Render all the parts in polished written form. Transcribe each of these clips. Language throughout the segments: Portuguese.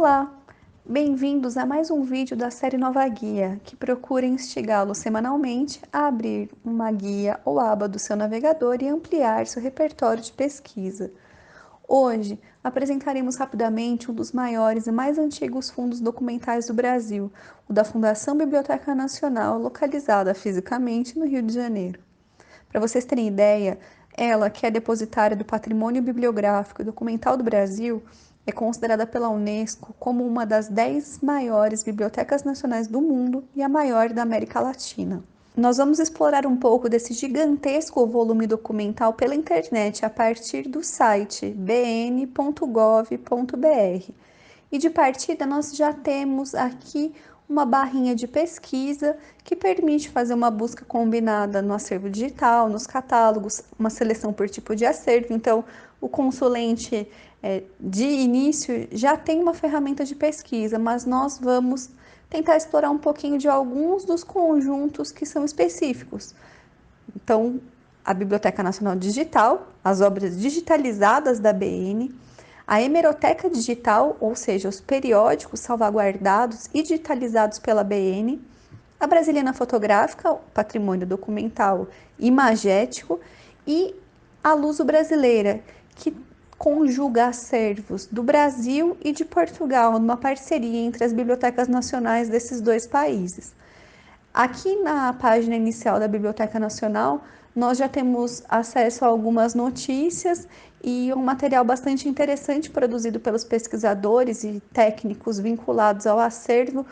Olá, bem-vindos a mais um vídeo da série Nova Guia, que procura instigá-lo semanalmente a abrir uma guia ou aba do seu navegador e ampliar seu repertório de pesquisa. Hoje, apresentaremos rapidamente um dos maiores e mais antigos fundos documentais do Brasil, o da Fundação Biblioteca Nacional, localizada fisicamente no Rio de Janeiro. Para vocês terem ideia, ela, que é depositária do Patrimônio Bibliográfico e Documental do Brasil, é considerada pela Unesco como uma das 10 maiores bibliotecas nacionais do mundo e a maior da América Latina. Nós vamos explorar um pouco desse gigantesco volume documental pela internet a partir do site bn.gov.br. E de partida nós já temos aqui uma barrinha de pesquisa que permite fazer uma busca combinada no acervo digital, nos catálogos, uma seleção por tipo de acervo. Então, o consulente de início já tem uma ferramenta de pesquisa, mas nós vamos tentar explorar um pouquinho de alguns dos conjuntos que são específicos. Então, a Biblioteca Nacional Digital, as obras digitalizadas da BN, a hemeroteca digital, ou seja, os periódicos salvaguardados e digitalizados pela BN, a Brasiliana Fotográfica, o patrimônio documental imagético, e a Luso Brasileira, que conjuga acervos do Brasil e de Portugal, numa parceria entre as bibliotecas nacionais desses dois países. Aqui na página inicial da Biblioteca Nacional, nós já temos acesso a algumas notícias e um material bastante interessante produzido pelos pesquisadores e técnicos vinculados ao acervo,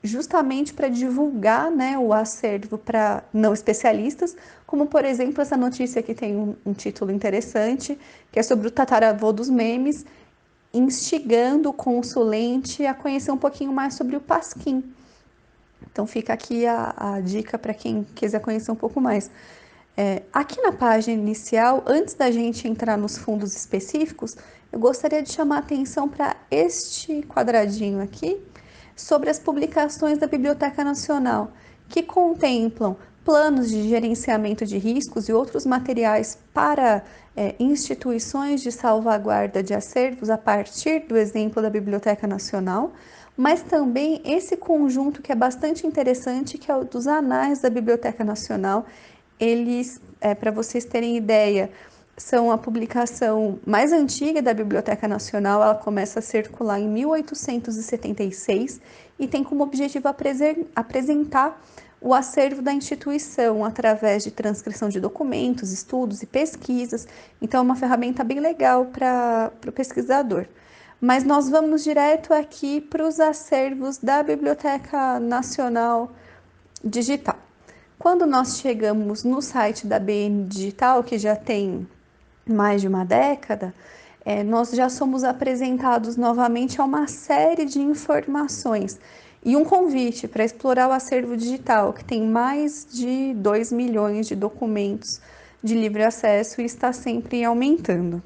justamente para divulgar, né, o acervo para não especialistas, como por exemplo essa notícia que tem um título interessante, que é sobre o tataravô dos memes, instigando o consulente a conhecer um pouquinho mais sobre o Pasquim. Então fica aqui a dica para quem quiser conhecer um pouco mais. Aqui na página inicial, antes da gente entrar nos fundos específicos, eu gostaria de chamar a atenção para este quadradinho aqui, sobre as publicações da Biblioteca Nacional, que contemplam planos de gerenciamento de riscos e outros materiais para instituições de salvaguarda de acervos a partir do exemplo da Biblioteca Nacional, mas também esse conjunto que é bastante interessante, que é o dos anais da Biblioteca Nacional. Eles, para vocês terem ideia, são a publicação mais antiga da Biblioteca Nacional. Ela começa a circular em 1876 e tem como objetivo apresentar o acervo da instituição através de transcrição de documentos, estudos e pesquisas. Então, é uma ferramenta bem legal para o pesquisador. Mas nós vamos direto aqui para os acervos da Biblioteca Nacional Digital. Quando nós chegamos no site da BN Digital, que já tem mais de uma década, nós já somos apresentados novamente a uma série de informações e um convite para explorar o acervo digital, que tem mais de 2 milhões de documentos de livre acesso e está sempre aumentando.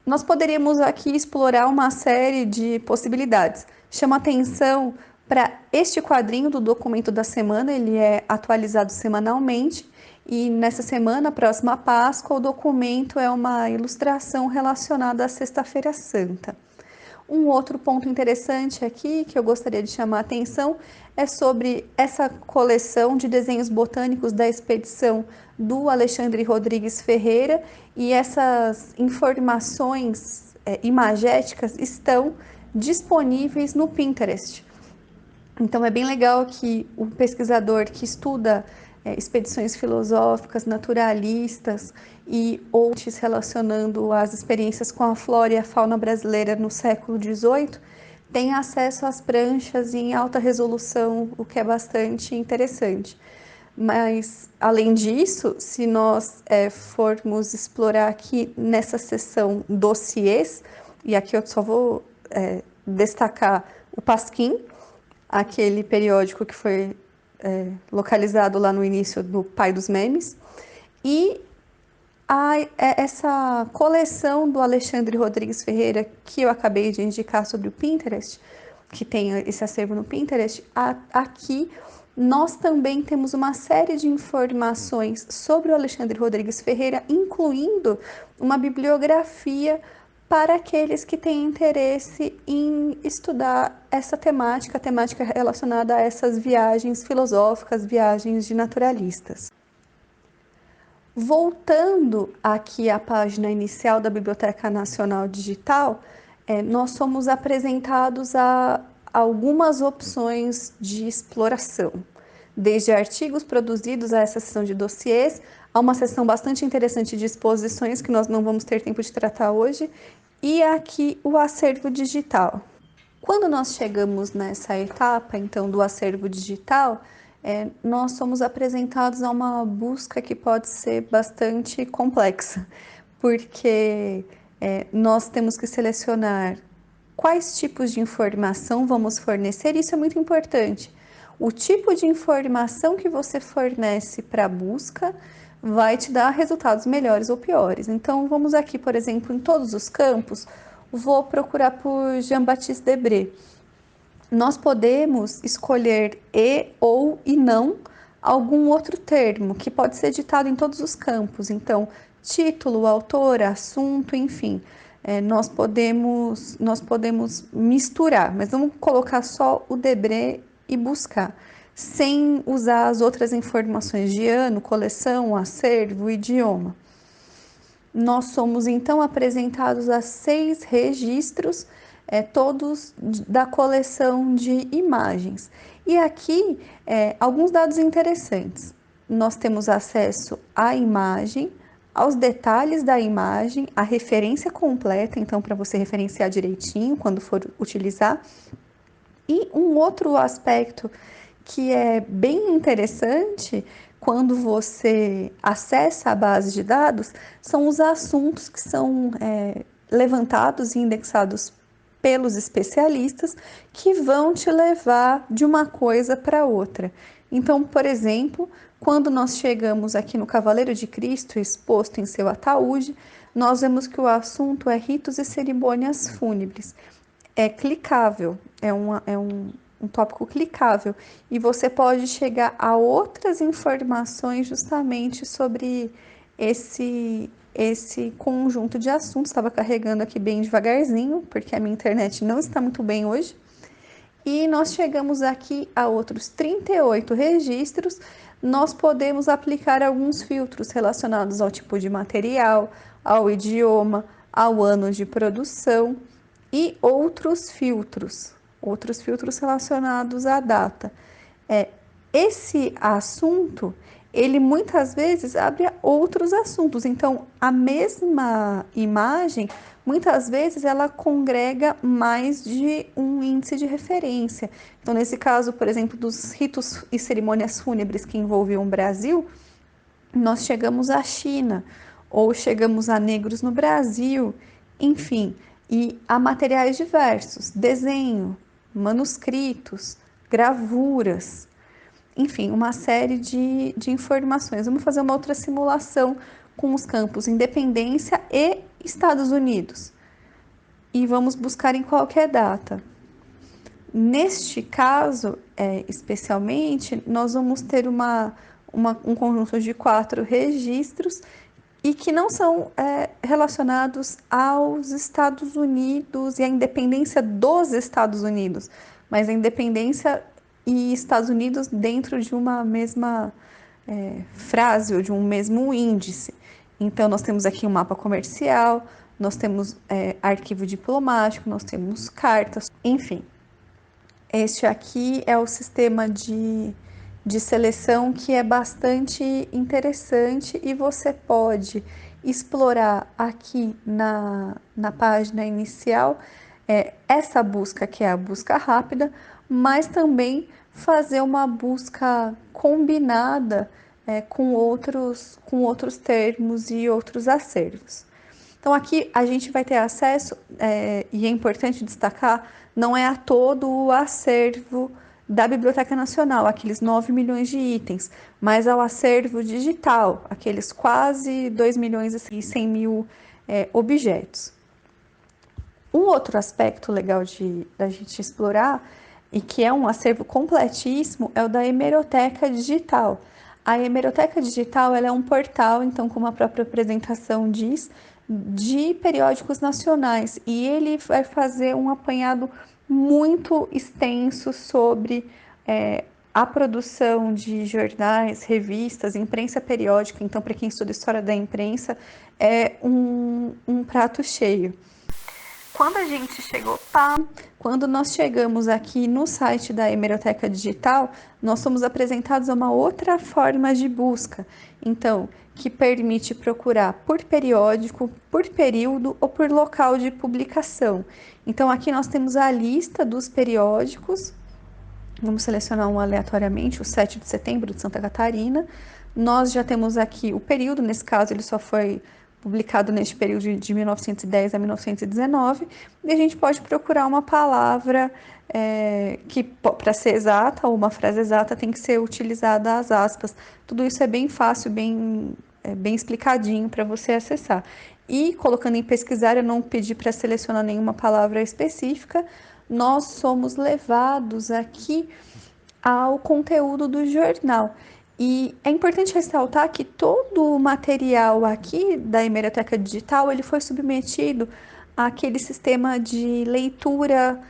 Nós poderíamos aqui explorar uma série de possibilidades. Chama atenção para este quadrinho do documento da semana, ele é atualizado semanalmente e nessa semana, próxima à Páscoa, o documento é uma ilustração relacionada à Sexta-feira Santa. Um outro ponto interessante aqui que eu gostaria de chamar a atenção é sobre essa coleção de desenhos botânicos da expedição do Alexandre Rodrigues Ferreira, e essas informações imagéticas estão disponíveis no Pinterest. Então é bem legal que o pesquisador que estuda expedições filosóficas, naturalistas e outros relacionando as experiências com a flora e a fauna brasileira no século XVIII, tem acesso às pranchas em alta resolução, o que é bastante interessante. Mas, além disso, se nós formos explorar aqui nessa seção dossiês, e aqui eu só vou destacar o Pasquim, aquele periódico que foi localizado lá no início do pai dos memes, e essa coleção do Alexandre Rodrigues Ferreira, que eu acabei de indicar sobre o Pinterest, que tem esse acervo no Pinterest, aqui nós também temos uma série de informações sobre o Alexandre Rodrigues Ferreira, incluindo uma bibliografia para aqueles que têm interesse em estudar essa temática, a temática relacionada a essas viagens filosóficas, viagens de naturalistas. Voltando aqui à página inicial da Biblioteca Nacional Digital, nós somos apresentados a algumas opções de exploração, desde artigos produzidos a essa seção de dossiês, a uma seção bastante interessante de exposições que nós não vamos ter tempo de tratar hoje, e aqui o acervo digital. Quando nós chegamos nessa etapa, então, do acervo digital, nós somos apresentados a uma busca que pode ser bastante complexa, porque nós temos que selecionar quais tipos de informação vamos fornecer, isso é muito importante. O tipo de informação que você fornece para a busca vai te dar resultados melhores ou piores. Então, vamos aqui, por exemplo, em todos os campos, vou procurar por Jean-Baptiste Debré. Nós podemos escolher e ou e não algum outro termo que pode ser ditado em todos os campos. Então, título, autor, assunto, enfim, nós podemos misturar, mas vamos colocar só o Debré e buscar, sem usar as outras informações de ano, coleção, acervo, idioma. Nós somos então apresentados a 6 registros, todos da coleção de imagens. E aqui, alguns dados interessantes. Nós temos acesso à imagem, aos detalhes da imagem, a referência completa, então, para você referenciar direitinho quando for utilizar. E um outro aspecto que é bem interessante quando você acessa a base de dados são os assuntos que são levantados e indexados pelos especialistas que vão te levar de uma coisa para outra. Então, por exemplo, quando nós chegamos aqui no Cavaleiro de Cristo exposto em seu ataúde, nós vemos que o assunto é ritos e cerimônias fúnebres. É clicável, é um tópico clicável e você pode chegar a outras informações justamente sobre esse conjunto de assuntos. Estava carregando aqui bem devagarzinho, porque a minha internet não está muito bem hoje. E nós chegamos aqui a outros 38 registros. Nós podemos aplicar alguns filtros relacionados ao tipo de material, ao idioma, ao ano de produção e outros filtros relacionados à data. Esse assunto, ele muitas vezes abre outros assuntos, então a mesma imagem, muitas vezes ela congrega mais de um índice de referência. Então, nesse caso, por exemplo, dos ritos e cerimônias fúnebres que envolviam o Brasil, nós chegamos à China, ou chegamos a negros no Brasil, enfim, e há materiais diversos, desenho, manuscritos, gravuras, enfim, uma série de informações. Vamos fazer uma outra simulação com os campos Independência e Estados Unidos. E vamos buscar em qualquer data. Neste caso, especialmente, nós vamos ter um conjunto de 4 registros e que não são relacionados aos Estados Unidos e à independência dos Estados Unidos, mas a independência e Estados Unidos dentro de uma mesma frase ou de um mesmo índice. Então, nós temos aqui um mapa comercial, nós temos arquivo diplomático, nós temos cartas, enfim. Este aqui é o sistema de seleção que é bastante interessante e você pode explorar aqui na página inicial essa busca que é a busca rápida, mas também fazer uma busca combinada com outros termos e outros acervos. Então, aqui a gente vai ter acesso, e é importante destacar, não é a todo o acervo da Biblioteca Nacional, aqueles 9 milhões de itens, mas ao acervo digital, aqueles quase 2 milhões e 100 mil objetos. Um outro aspecto legal da gente explorar, e que é um acervo completíssimo, é o da Hemeroteca Digital. A Hemeroteca Digital ela é um portal, então, como a própria apresentação diz, de periódicos nacionais e ele vai fazer um apanhado muito extenso sobre a produção de jornais, revistas, imprensa periódica. Então, para quem estuda história da imprensa, é um prato cheio. Quando a gente chegou, quando nós chegamos aqui no site da Hemeroteca Digital, nós somos apresentados a uma outra forma de busca. Então, que permite procurar por periódico, por período ou por local de publicação. Então, aqui nós temos a lista dos periódicos. Vamos selecionar um aleatoriamente, o 7 de setembro de Santa Catarina. Nós já temos aqui o período, nesse caso ele só foi publicado neste período de 1910 a 1919, e a gente pode procurar uma palavra que, para ser exata, ou uma frase exata, tem que ser utilizada as aspas. Tudo isso é bem fácil, bem explicadinho para você acessar. E colocando em pesquisar, eu não pedi para selecionar nenhuma palavra específica, nós somos levados aqui ao conteúdo do jornal. E é importante ressaltar que todo o material aqui da Hemeroteca Digital ele foi submetido àquele sistema de leitura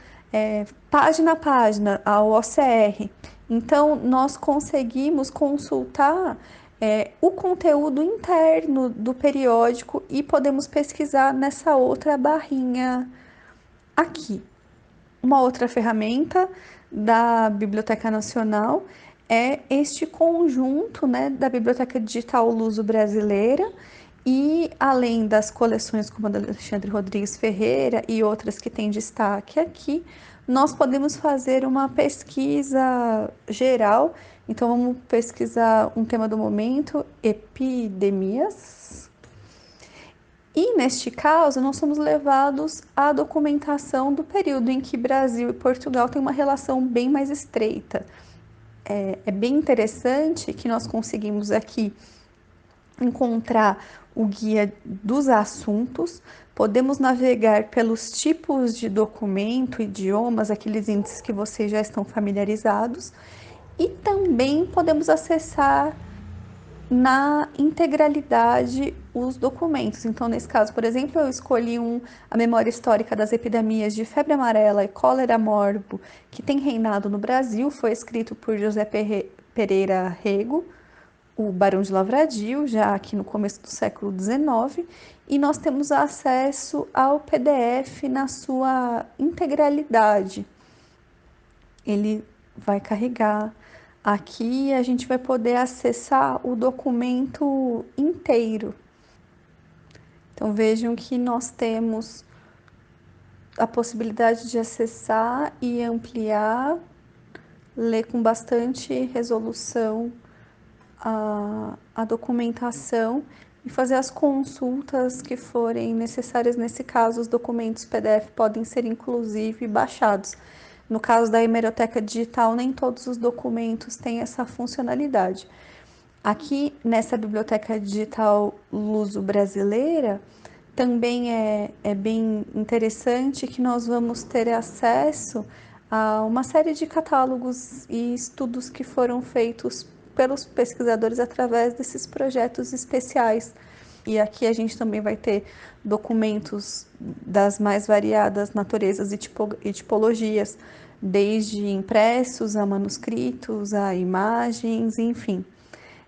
página a página, ao OCR. Então, nós conseguimos consultar o conteúdo interno do periódico e podemos pesquisar nessa outra barrinha aqui. Uma outra ferramenta da Biblioteca Nacional é este conjunto, né, da Biblioteca Digital Luso-Brasileira, e além das coleções como a da Alexandre Rodrigues Ferreira e outras que têm destaque aqui, nós podemos fazer uma pesquisa geral. Então vamos pesquisar um tema do momento, epidemias. E neste caso, nós somos levados à documentação do período em que Brasil e Portugal têm uma relação bem mais estreita. É bem interessante que nós conseguimos aqui encontrar o guia dos assuntos, podemos navegar pelos tipos de documento, idiomas, aqueles índices que vocês já estão familiarizados, e também podemos acessar na integralidade os documentos. Então, nesse caso, por exemplo, eu escolhi a memória histórica das epidemias de febre amarela e cólera morbo que tem reinado no Brasil, foi escrito por José Pereira Rego, o Barão de Lavradio, já aqui no começo do século XIX, e nós temos acesso ao PDF na sua integralidade. Ele vai carregar aqui e a gente vai poder acessar o documento inteiro. Então vejam que nós temos a possibilidade de acessar e ampliar, ler com bastante resolução a documentação e fazer as consultas que forem necessárias. Nesse caso, os documentos PDF podem ser inclusive baixados. No caso da Hemeroteca Digital, nem todos os documentos têm essa funcionalidade. Aqui nessa Biblioteca Digital Luso-Brasileira, também é bem interessante que nós vamos ter acesso a uma série de catálogos e estudos que foram feitos pelos pesquisadores através desses projetos especiais. E aqui a gente também vai ter documentos das mais variadas naturezas e tipologias, desde impressos a manuscritos, a imagens, enfim.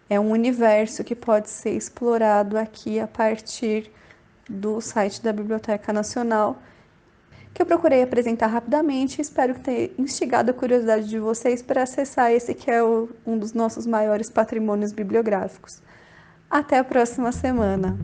É um universo que pode ser explorado aqui a partir do site da Biblioteca Nacional, que eu procurei apresentar rapidamente. Espero ter instigado a curiosidade de vocês para acessar esse que é um dos nossos maiores patrimônios bibliográficos. Até a próxima semana!